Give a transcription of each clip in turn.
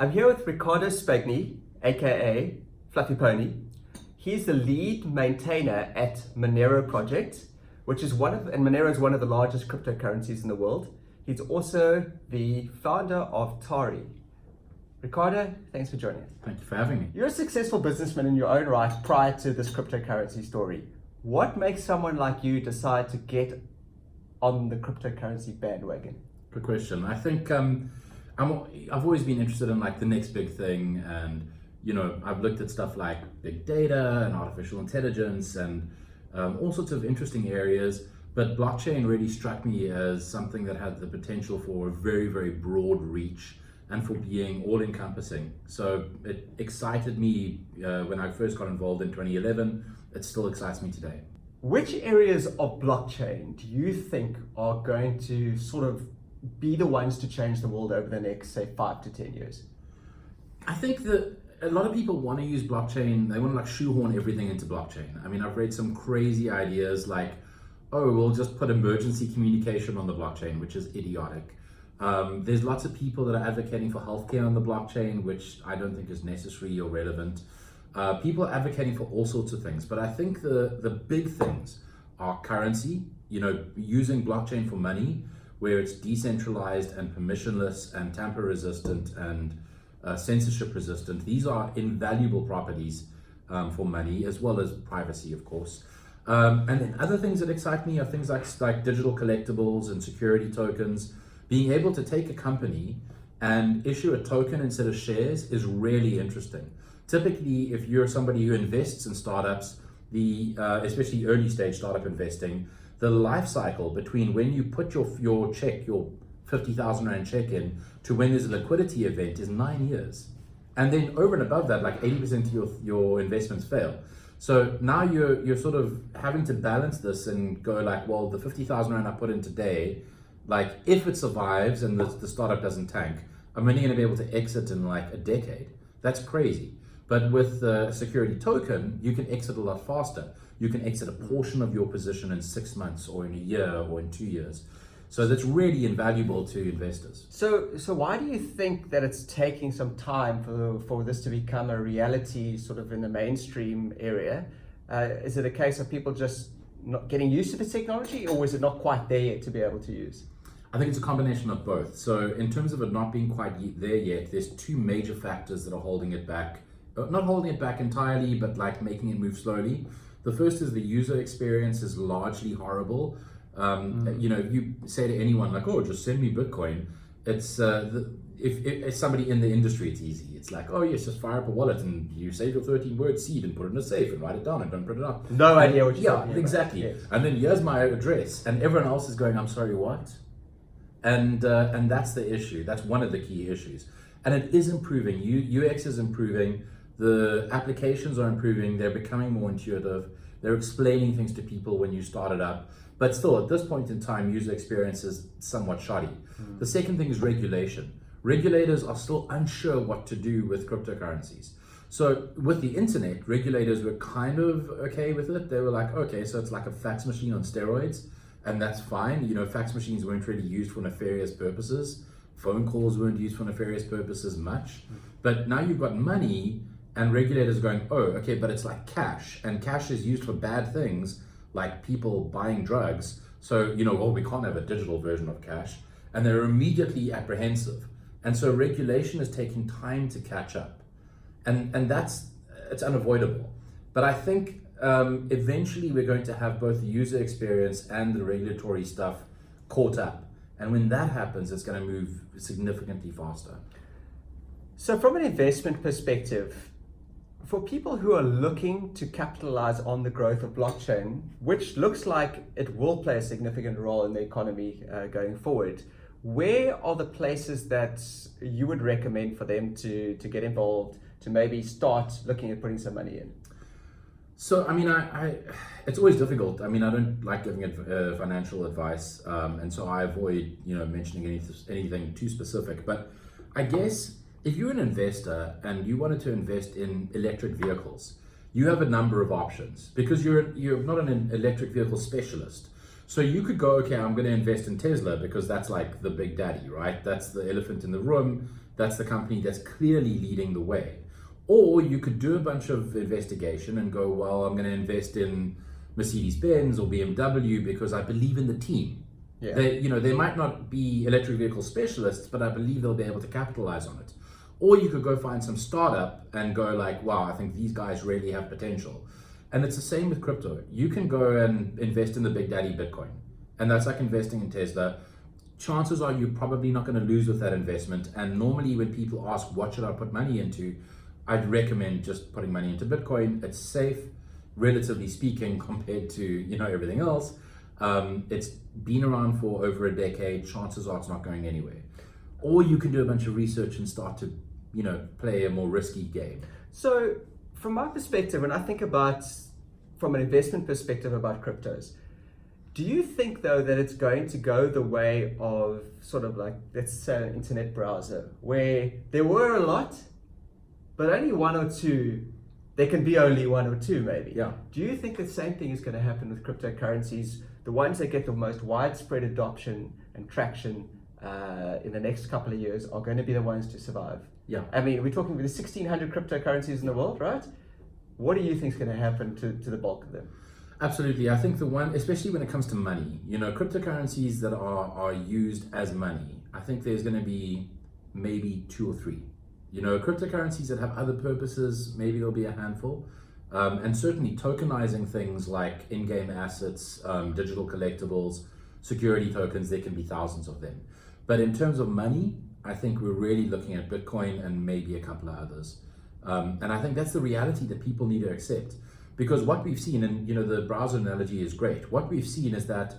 I'm here with Riccardo Spagni, aka Fluffy Pony. He's the lead maintainer at Monero project, and Monero is one of the largest cryptocurrencies in the world. He's also the founder of Tari. Riccardo, thanks for joining us. Thank you for having me. You're a successful businessman in your own right prior to this cryptocurrency story. What makes someone like you decide to get on the cryptocurrency bandwagon? Good question. I think I've always been interested in like the next big thing, and I've looked at stuff like big data and artificial intelligence and all sorts of interesting areas. But blockchain really struck me as something that had the potential for a very, very broad reach and for being all-encompassing. So it excited me when I first got involved in 2011. It still excites me today. Which areas of blockchain do you think are going to sort of be the ones to change the world over the next, say, 5 to 10 years? I think that a lot of people want to use blockchain. They want to like shoehorn everything into blockchain. I mean, I've read some crazy ideas like, oh, we'll just put emergency communication on the blockchain, which is idiotic. There's lots of people that are advocating for healthcare on the blockchain, which I don't think is necessary or relevant. People are advocating for all sorts of things, but I think the big things are currency, using blockchain for money, where it's decentralized and permissionless and tamper resistant and censorship resistant. These are invaluable properties for money, as well as privacy, of course. And then other things that excite me are things like digital collectibles and security tokens. Being able to take a company and issue a token instead of shares is really interesting. Typically, if you're somebody who invests in startups, especially early stage startup investing, the life cycle between when you put your check, your 50,000 Rand check in, to when there's a liquidity event is 9 years. And then over and above that, like 80% of your investments fail. So now you're sort of having to balance this and go like, well, the 50,000 Rand I put in today, like if it survives and the startup doesn't tank, I'm only going to be able to exit in like a decade. That's crazy. But with the security token, you can exit a lot faster. You can exit a portion of your position in 6 months or in a year or in 2 years. So that's really invaluable to investors. So why do you think that it's taking some time for this to become a reality sort of in the mainstream area? Is it a case of people just not getting used to the technology, or is it not quite there yet to be able to use? I think it's a combination of both. So in terms of it not being quite there yet, there's two major factors that are holding it back. Not holding it back entirely, but like making it move slowly. The first is the user experience is largely horrible. If you say to anyone like, oh, just send me Bitcoin, it's if somebody in the industry, it's easy. It's like, oh yes, just fire up a wallet and you save your 13-word seed and put it in a safe and write it down and don't print it up. No idea what you're talking about. Exactly. Yes. And then here's my address, and everyone else is going, I'm sorry, what? And that's the issue. That's one of the key issues. And it is improving. UX is improving. The applications are improving. They're becoming more intuitive. They're explaining things to people when you start it up. But still, at this point in time, user experience is somewhat shoddy. The second thing is regulation. Regulators are still unsure what to do with cryptocurrencies. So with the internet, regulators were kind of okay with it. They were like, okay, so it's like a fax machine on steroids, and that's fine. Fax machines weren't really used for nefarious purposes. Phone calls weren't used for nefarious purposes much. But now you've got money, and regulators are going, oh, okay, but it's like cash, and cash is used for bad things, like people buying drugs. So, we can't have a digital version of cash. And they're immediately apprehensive. And so regulation is taking time to catch up. And it's unavoidable. But I think eventually we're going to have both the user experience and the regulatory stuff caught up. And when that happens, it's going to move significantly faster. So from an investment perspective, for people who are looking to capitalize on the growth of blockchain, which looks like it will play a significant role in the economy going forward, where are the places that you would recommend for them to get involved, to maybe start looking at putting some money in? So, I mean, it's always difficult. I mean, I don't like giving financial advice, and so I avoid, mentioning anything too specific. But I guess if you're an investor and you wanted to invest in electric vehicles, you have a number of options because you're not an electric vehicle specialist. So you could go, okay, I'm going to invest in Tesla because that's like the big daddy, right? That's the elephant in the room. that's the company that's clearly leading the way. Or you could do a bunch of investigation and go, well, I'm going to invest in Mercedes-Benz or BMW because I believe in the team. Yeah. They might not be electric vehicle specialists, but I believe they'll be able to capitalize on it. Or you could go find some startup and go like, wow, I think these guys really have potential. And it's the same with crypto. You can go and invest in the big daddy Bitcoin. And that's like investing in Tesla. Chances are you're probably not going to lose with that investment. And normally when people ask, what should I put money into? I'd recommend just putting money into Bitcoin. It's safe, relatively speaking, compared to everything else. It's been around for over a decade. Chances are it's not going anywhere. Or you can do a bunch of research and start to play a more risky game. So from my perspective, when I think about, from an investment perspective about cryptos, do you think though that it's going to go the way of sort of like, let's say, an internet browser, where there were a lot, but only one or two, there can be only one or two maybe. Yeah. Do you think the same thing is going to happen with cryptocurrencies? The ones that get the most widespread adoption and traction in the next couple of years are going to be the ones to survive? Yeah. I mean, we're talking with the 1,600 cryptocurrencies in the world, right? What do you think is going to happen to the bulk of them? Absolutely. I think the one, especially when it comes to money, cryptocurrencies that are used as money, I think there's going to be maybe 2 or 3. Cryptocurrencies that have other purposes, maybe there'll be a handful. And certainly tokenizing things like in-game assets, digital collectibles, security tokens, there can be thousands of them. But in terms of money, I think we're really looking at Bitcoin and maybe a couple of others. And I think that's the reality that people need to accept. Because what we've seen, and the browser analogy is great, what we've seen is that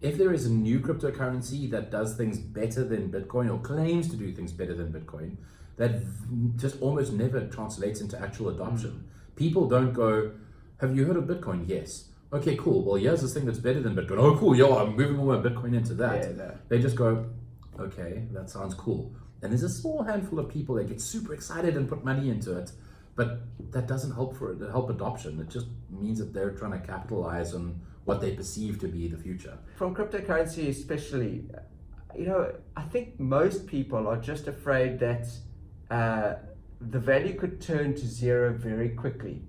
if there is a new cryptocurrency that does things better than Bitcoin or claims to do things better than Bitcoin, that just almost never translates into actual adoption. People don't go, have you heard of Bitcoin? Yes. Okay, cool. Well, here's this thing that's better than Bitcoin. Oh, cool. Yo, I'm moving all my Bitcoin into that. Yeah, no. They just go, okay, that sounds cool. And there's a small handful of people that get super excited and put money into it, but that doesn't help adoption. It just means that they're trying to capitalize on what they perceive to be the future. From cryptocurrency especially, I think most people are just afraid that the value could turn to zero very quickly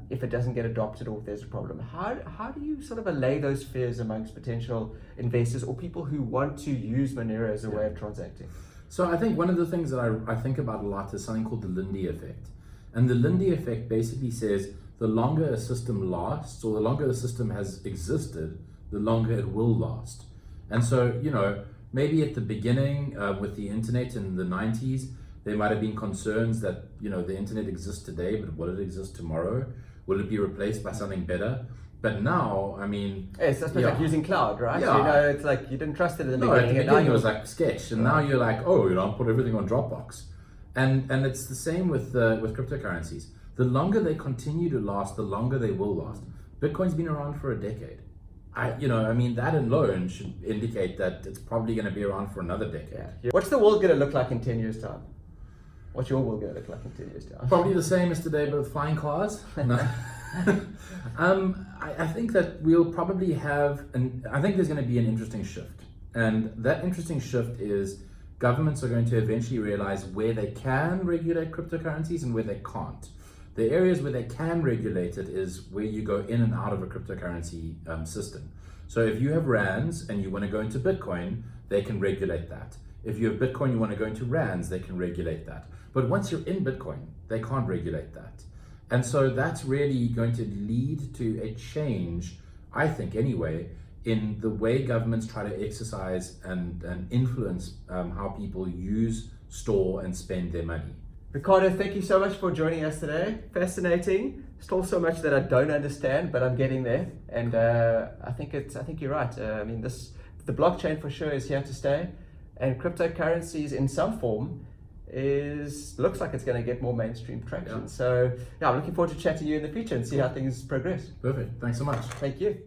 if it doesn't get adopted or if there's a problem. How do you sort of allay those fears amongst potential investors or people who want to use Monero as a way of transacting? So I think one of the things that I think about a lot is something called the Lindy effect. And the Lindy effect basically says the longer a system lasts, or the longer the system has existed, the longer it will last. And so, maybe at the beginning with the internet in the 90s, there might have been concerns that, the internet exists today, but will it exist tomorrow? Will it be replaced by something better? But now, I mean... Yes, that's like using cloud, right? Yeah. It's like you didn't trust it in the No, beginning. at the beginning it was like sketch, and now you're like, I'll put everything on Dropbox. And it's the same with cryptocurrencies. The longer they continue to last, the longer they will last. Bitcoin's been around for a decade. That alone should indicate that it's probably going to be around for another decade. Yeah. What's the world going to look like in 10 years' time? What's your world going to look like in 10 years' time? Probably the same as today, but with flying cars. No. I think that we'll probably have, I think there's going to be an interesting shift. And that interesting shift is governments are going to eventually realize where they can regulate cryptocurrencies and where they can't. The areas where they can regulate it is where you go in and out of a cryptocurrency system. So if you have rands and you want to go into Bitcoin, they can regulate that. If you have Bitcoin, you want to go into rands, they can regulate that. But once you're in Bitcoin, they can't regulate that. And so that's really going to lead to a change, I think anyway, in the way governments try to exercise and influence how people use, store, and spend their money. Ricardo, thank you so much for joining us today. Fascinating. Still so much that I don't understand, but I'm getting there. And I think you're right. The blockchain for sure is here to stay, and cryptocurrencies in some form looks like it's going to get more mainstream traction. Yeah. So I'm looking forward to chatting to you in the future and see how things progress. Perfect. Thanks so much. Thank you.